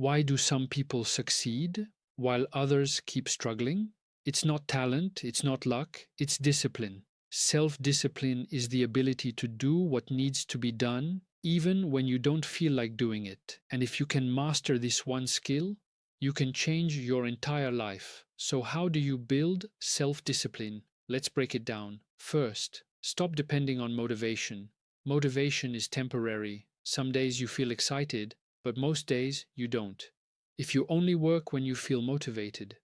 Why do some people succeed while others keep struggling? It's not talent, it's not luck, it's discipline. Self discipline is the ability to do what needs to be done, even when you don't feel like doing it. And if you can master this one skill, you can change your entire life. So, how do you build self discipline? Let's break it down. First, stop depending on motivation. Motivation is temporary. Some days you feel excited, but most days you don't. If you only work when you feel motivated,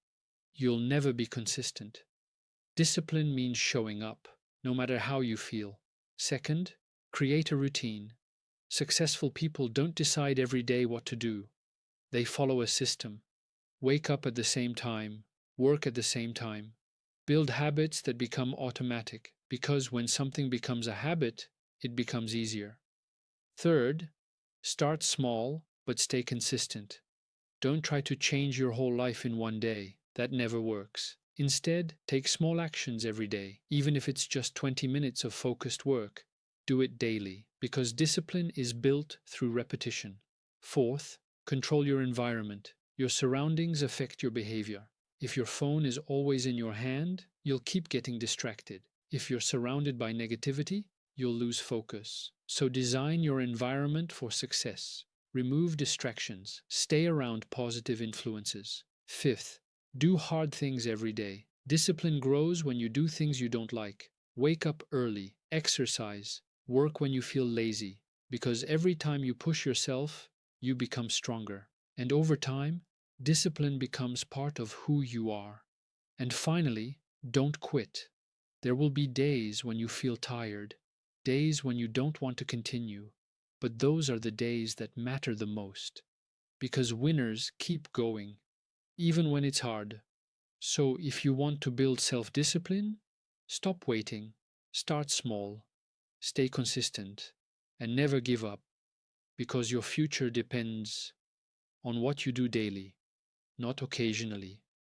you'll never be consistent. Discipline means showing up, no matter how you feel. Second, create a routine. Successful people don't decide every day what to do, they follow a system. Wake up at the same time, work at the same time. Build habits that become automatic, because when something becomes a habit, it becomes easier. Third, start small but stay consistent. Don't try to change your whole life in one day. That never works. Instead, take small actions every day, even if it's just 20 minutes of focused work. Do it daily, because discipline is built through repetition. Fourth, control your environment. Your surroundings affect your behavior. If your phone is always in your hand, you'll keep getting distracted. If you're surrounded by negativity, you'll lose focus. So design your environment for success. Remove distractions. Stay around positive influences. Fifth, do hard things every day. Discipline grows when you do things you don't like. Wake up early, exercise, work when you feel lazy, because every time you push yourself, you become stronger. And over time, discipline becomes part of who you are. And finally, don't quit. There will be days when you feel tired, days when you don't want to continue, but those are the days that matter the most, because winners keep going, even when it's hard. So if you want to build self-discipline, stop waiting, start small, stay consistent, and never give up, because your future depends on what you do daily, not occasionally.